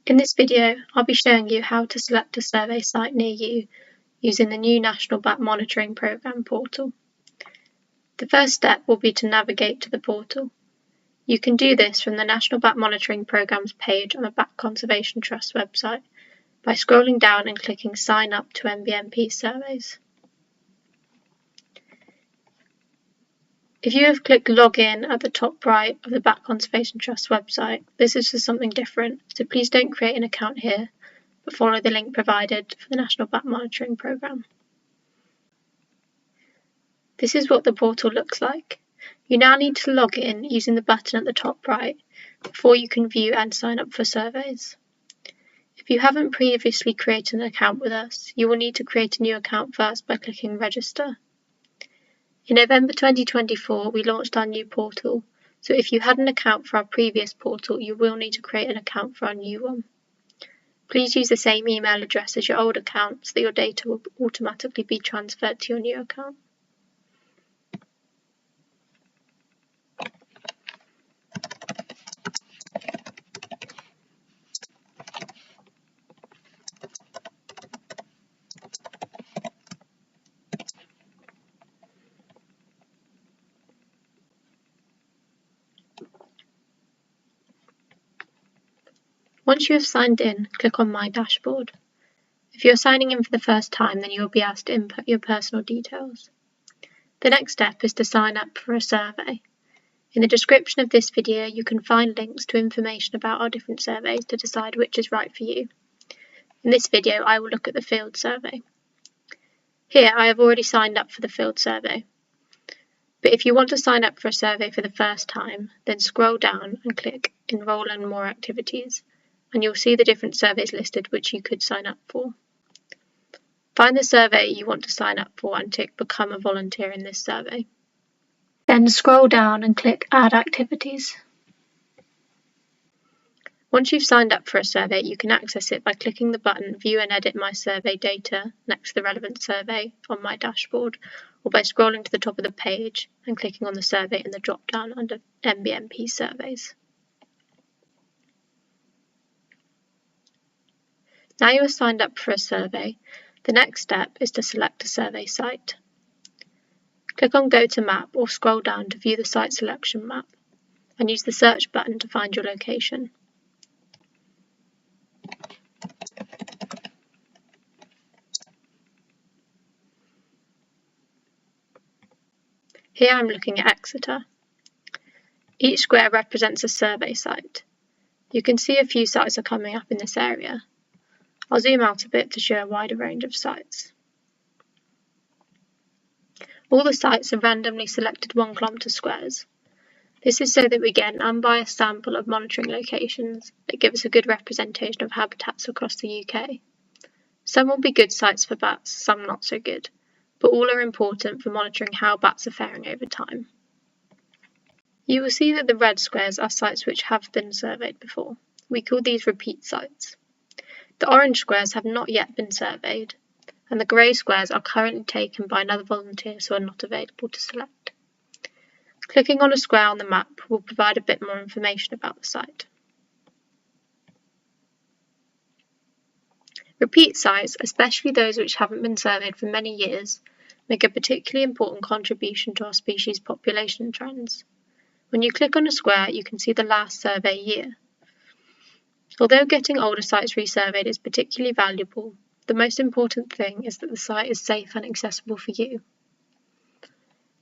In this video, I'll be showing you how to select a survey site near you using the new National Bat Monitoring Programme portal. The first step will be to navigate to the portal. You can do this from the National Bat Monitoring Programme's page on the Bat Conservation Trust website by scrolling down and clicking Sign Up to NBMP Surveys. If you have clicked Login at the top right of the Bat Conservation Trust website, this is for something different, so please don't create an account here, but follow the link provided for the National Bat Monitoring Programme. This is what the portal looks like. You now need to log in using the button at the top right before you can view and sign up for surveys. If you haven't previously created an account with us, you will need to create a new account first by clicking Register. In November 2024, we launched our new portal, so if you had an account for our previous portal, you will need to create an account for our new one. Please use the same email address as your old account so that your data will automatically be transferred to your new account. Once you have signed in, click on My Dashboard. If you are signing in for the first time, then you will be asked to input your personal details. The next step is to sign up for a survey. In the description of this video, you can find links to information about our different surveys to decide which is right for you. In this video, I will look at the field survey. Here, I have already signed up for the field survey. But if you want to sign up for a survey for the first time, then scroll down and click Enroll in More Activities, and you'll see the different surveys listed which you could sign up for. Find the survey you want to sign up for and tick Become a Volunteer in this survey. Then scroll down and click Add Activities. Once you've signed up for a survey, you can access it by clicking the button View and Edit My Survey Data next to the relevant survey on My Dashboard, or by scrolling to the top of the page and clicking on the survey in the drop-down under NBMP Surveys. Now you are signed up for a survey, the next step is to select a survey site. Click on Go to Map or scroll down to view the site selection map, and use the search button to find your location. Here I'm looking at Exeter. Each square represents a survey site. You can see a few sites are coming up in this area. I'll zoom out a bit to show a wider range of sites. All the sites are randomly selected 1 kilometre squares. This is so that we get an unbiased sample of monitoring locations that give us a good representation of habitats across the UK. Some will be good sites for bats, some not so good, but all are important for monitoring how bats are faring over time. You will see that the red squares are sites which have been surveyed before. We call these repeat sites. The orange squares have not yet been surveyed, and the grey squares are currently taken by another volunteer so are not available to select. Clicking on a square on the map will provide a bit more information about the site. Repeat sites, especially those which haven't been surveyed for many years, make a particularly important contribution to our species population trends. When you click on a square, you can see the last survey year. Although getting older sites resurveyed is particularly valuable, the most important thing is that the site is safe and accessible for you.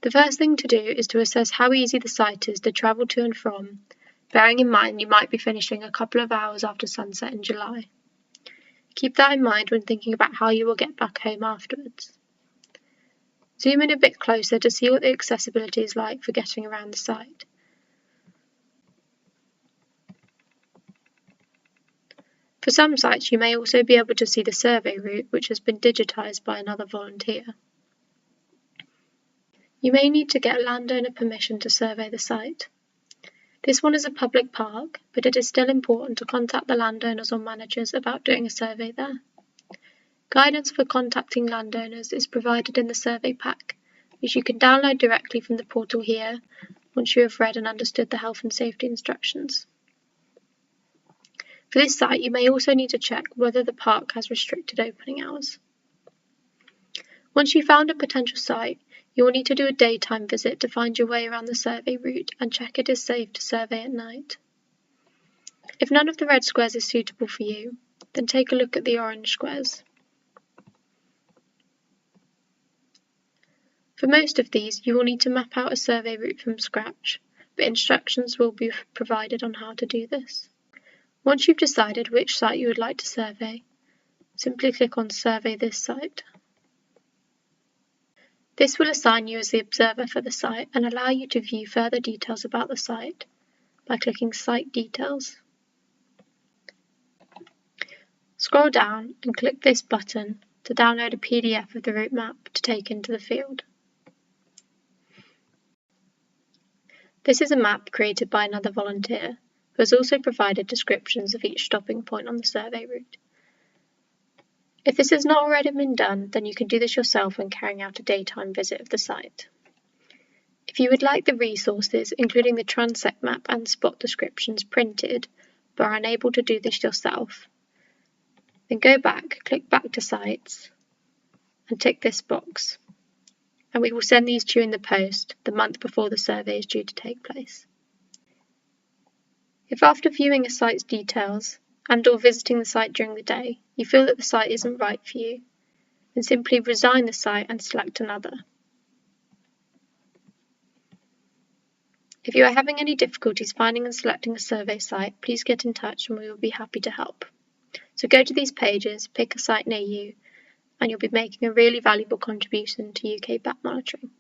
The first thing to do is to assess how easy the site is to travel to and from, bearing in mind you might be finishing a couple of hours after sunset in July. Keep that in mind when thinking about how you will get back home afterwards. Zoom in a bit closer to see what the accessibility is like for getting around the site. For some sites, you may also be able to see the survey route, which has been digitised by another volunteer. You may need to get landowner permission to survey the site. This one is a public park, but it is still important to contact the landowners or managers about doing a survey there. Guidance for contacting landowners is provided in the survey pack, which you can download directly from the portal here once you have read and understood the health and safety instructions. For this site, you may also need to check whether the park has restricted opening hours. Once you've found a potential site, you will need to do a daytime visit to find your way around the survey route and check it is safe to survey at night. If none of the red squares is suitable for you, then take a look at the orange squares. For most of these, you will need to map out a survey route from scratch, but instructions will be provided on how to do this. Once you've decided which site you would like to survey, simply click on Survey this site. This will assign you as the observer for the site and allow you to view further details about the site by clicking Site Details. Scroll down and click this button to download a PDF of the route map to take into the field. This is a map created by another volunteer who has also provided descriptions of each stopping point on the survey route. If this has not already been done, then you can do this yourself when carrying out a daytime visit of the site. If you would like the resources, including the transect map and spot descriptions, printed, but are unable to do this yourself, then go back, click Back to Sites, and tick this box, and we will send these to you in the post the month before the survey is due to take place. If after viewing a site's details and/or visiting the site during the day, you feel that the site isn't right for you, then simply resign the site and select another. If you are having any difficulties finding and selecting a survey site, please get in touch and we will be happy to help. So go to these pages, pick a site near you, and you'll be making a really valuable contribution to UK bat monitoring.